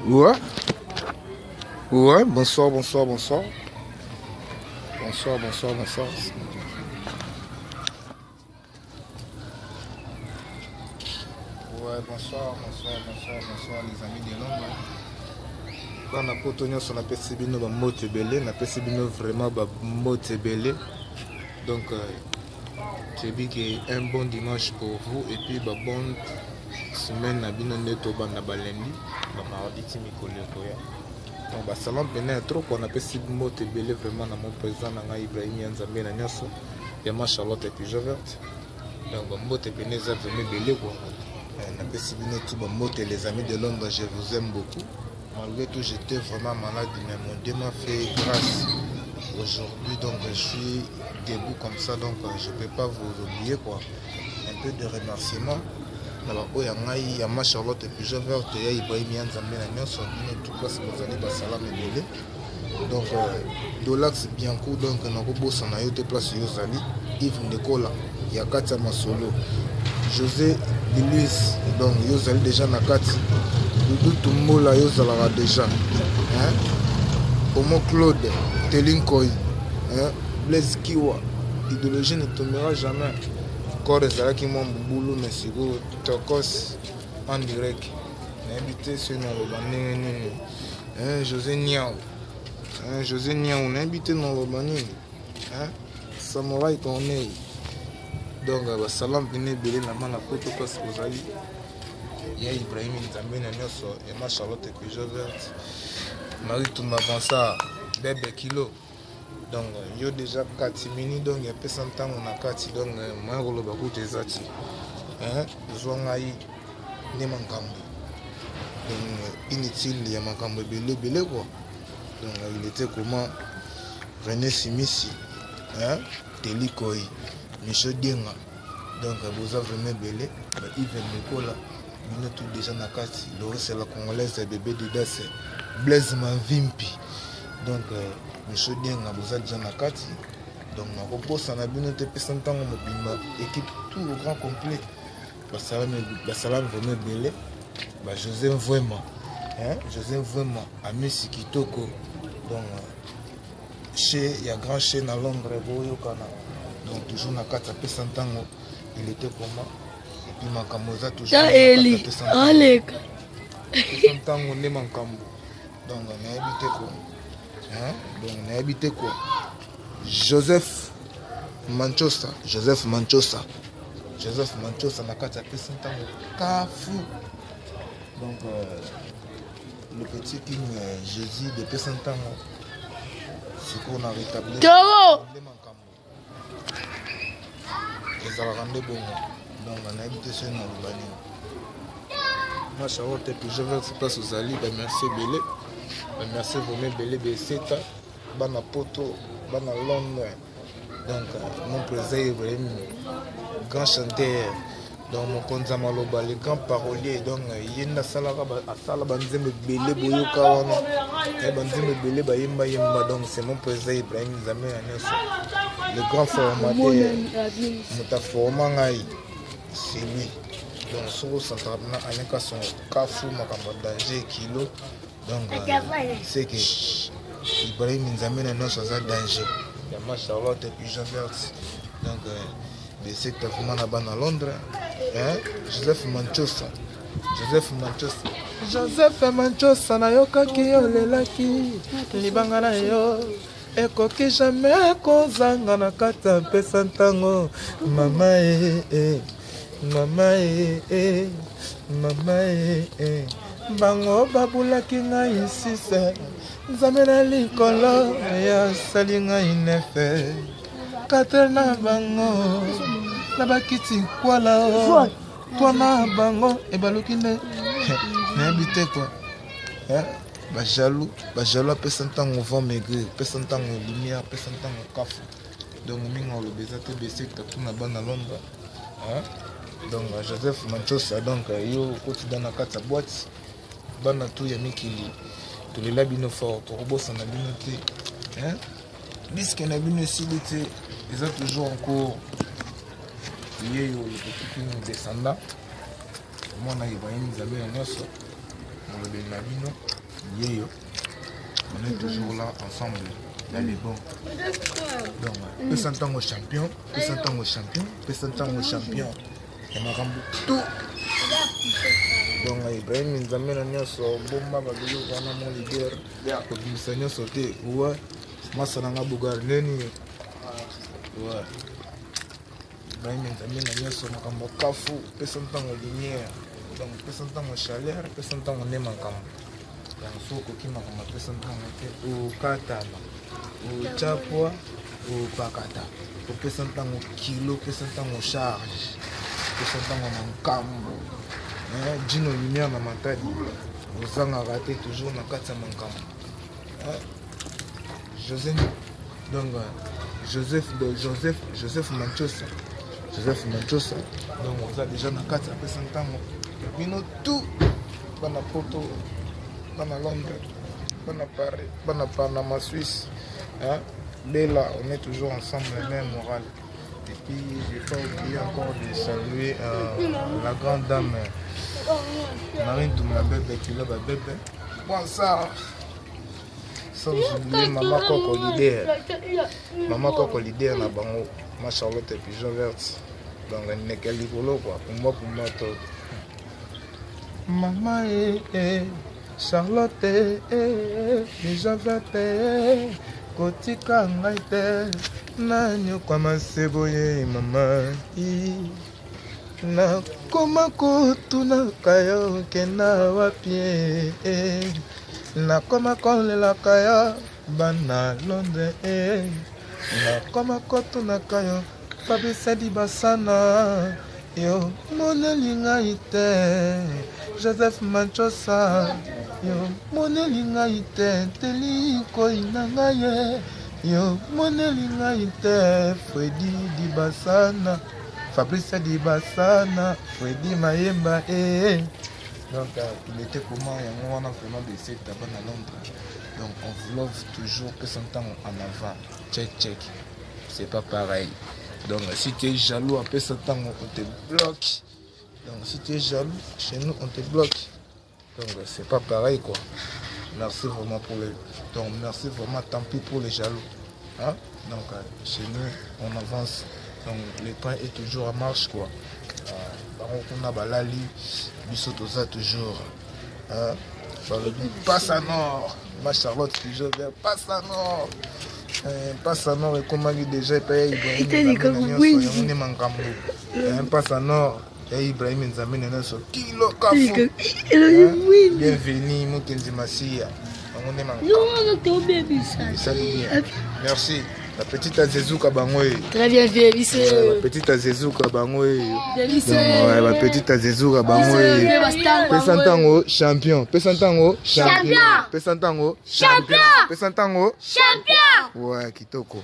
Ouais. Ouais, bonsoir, bonsoir, bonsoir. Bonsoir, bonsoir, bonsoir. Ouais, bonsoir, bonsoir, bonsoir, bonsoir les amis de Londres. Quand on a potonné sur la PCB, on a moté belé, on a PCB vraiment moté belé. Donc, c'est bien un bon dimanche pour vous et puis bonne semaine à bien neto banda balendi, mardi timikole koya. Donc, salon pénètre trop qu'on a PCB moté belé vraiment dans mon président Nanga Ibrahim Yanzambe na nyoso, Yama Charlotte et puis Jovert. Donc, moté pénètre ça vraiment belé quoi. On a PCB tout moté les amis de Londres, je vous aime beaucoup. Malgré tout, j'étais vraiment malade, mais mon Dieu m'a fait grâce. Aujourd'hui, donc je suis debout comme ça, donc je ne peux pas vous oublier quoi. Un peu de remerciements. Alors, il y a ma Charlotte et puis je vais te dire, Ibrahim Yanzambe na nyoso, tout place vous allez basalam et belé. Donc, Dolax Bianco, donc on a beau s'en aille place Yozali, Yves Ndekola, Yakata Masolo, José Luis, donc Yozali déjà Nakati. Doudou Tumbola Yozala déjà. Homo Claude, Telinkoy, Blaise Kiwa, idéologie ne tombera jamais. Encore Zara qui m'a boulot, mais c'est beau, Tokos en direct. Invité sur le banin, José Niao. José Niao, on a invité dans le banin. Samouraï qu'on est. Donc, salam venez belé la main à côté parce que vous avez. Il y a Ibrahim Nzambe na nyoso et ma Charlotte et puis Jovert. Marie tout m'avança bébé kilo. Donc yo déjà 4 minutes donc il y a peu de temps on a 4 donc moi rolo ba ko tezati. Zongai ne mankambo. Donc inutile il y a mankambo belé quoi. Donc il était comment René Simisi Telikoi Michel Dienga. Donc vous avez vraiment belé Yves Ndekola. Nous tout déjà na kati c'est la congolaise bébé Didas Blaise Mavimpi donc monsieur Dienga boza déjà na kati donc na koposa na bino te pesa ntango mobimba équipe tout au grand complet basalam vraiment belé José vraiment José vraiment Amisi Kitoko donc chez il y a grand chez na Londres boyokana donc toujours na kati pesa ntango il était comment puis Makamoza toujours Eli Aleka Santango ne Makambo donc on a habité quoi donc on a habité quoi Joseph Manchosa na kati pe Santango Kafu donc le petit king Jésus de pe Santango c'est qu'on a rétabli Toro ne Makambo les arrandés bon. Donc on a habité sur nos bannières. Ma Charlotte et puis je vais place aux alliés, merci Belé. Merci vraiment Belé Besseta, Bana Poto, Bana Londres. Donc mon président Ibrahim, grand chanteur, donc mon konzama loba, le grand parolier, donc Yenda Salara Asala Banzeme Belé Boyoka Wana, et Banzeme Belé Bayemba Yemba, donc c'est mon président Ibrahim Zamé Agnès, le grand formateur, Moutaformangaï. C'est lui. Donc, sur Santarabna, avec son Kafou, Makamba danger, kilo. Donc, c'est que Ibrahim Nzamé n'a pas danger. Il y a ma Charlotte et puis Jovert. Donc, des secteurs vraiment là-bas à Londres. Joseph Manchosa, Nayoka Kiolelaki, Libangana yo. Ekoki jamais kozanga na kata pesa ntango mama bango babulaki ngai sise nzambe na likolo ya sali ngai nefe kate na bango na bakiti kwala twana bango ebaluki nde nayebi te kwa bajalo apesa ntango vent maigre apesa ntango lumière apesa ntango kafu donc mingi olobeza te besekta tuna bana Londres donc Joseph Manchosa donc yo okotida na kati ya boîte bana tu ya mikili tolela bino fort tokobosana bino te diske na bino esili te eza toujours en cours yeyo le petit king descendant mwana Ibrahim Nzambe na nyonso On est toujours là ensemble dans les bons. Donc, présentant au champion, présentant au champion, présentant au champion. Et ma rambo tout. Donc, Ibrahim Nzamena nyonso bomba babilo wana mon leader. Kobimisa nyonso te. Ouais. Masananga Bugar neni. Ouais. Ibrahim Nzamena nyonso makambo kafu, présentant au lumière. Donc, présentant au chaleur, présentant au nemakambo. Donc, faut que makambo présentant au katana, au chapwa, au pakata. Au présentant au kilo, présentant au charge, présentant au makambo. Dino lumière na matadi. Vous en raté toujours na kata makambo. Joseph Manchosa. Donc, vous avez déjà na kata présentant au Bino tout. Dans la Porto, dans la Londres, dans la Paris, dans la Panama Suisse. Hein? Mais là, on est toujours ensemble, le même moral. Et puis, je n'ai pas oublié encore de saluer la grande dame Marine Toumabebe qui l'a bébé. Bonsoir. Sans oublier Maman Coco Leader. Maman Coco Leader, na bango. Ma Charlotte et Pigeon Verte. Donc, elle n'est qu'à l'igolo, quoi. Pour moi, tout. Maman Charlotte déjà verte kotika ngai te nanyokwa maseboye mama nakoma kotunaka yo kenda wapi nakoma kolelaka yo bana Londres nakoma kotunaka yo Fabrice Dibasana yo moneli ngai te Joseph Manchosa yo moneli ngai te teli koina ngai yo moneli ngai te Freddy Dibasana Fabrice Dibasana Freddy Mayemba donc il était comment on a vraiment décidé d'abord à Londres donc on vlog toujours que son temps en avant check c'est pas pareil. Donc si tu es jaloux, après ce temps, on te bloque. Donc si tu es jaloux, chez nous, on te bloque. Donc c'est pas pareil quoi. Merci vraiment pour les... Donc merci vraiment, tant pis pour les jaloux. Hein? Donc chez nous, on avance. Donc le train est toujours en marche quoi. On a balali, bisotosa toujours. Passe à nord. Ma Charlotte, toujours bien, passe à nord. Passe à nord et comment il déjà payé Ibrahim passe à nord et Ibrahim Nzamena Nelson kilo kafu bienvenue Mukenzi Masia merci la petite Azezouka Bangoe très bien vieillissé la petite Azezouka Bangoe la petite Azezouka Bangoe Pesantango champion Pesantango champion Pesantango champion Pesantango champion ouais kitoko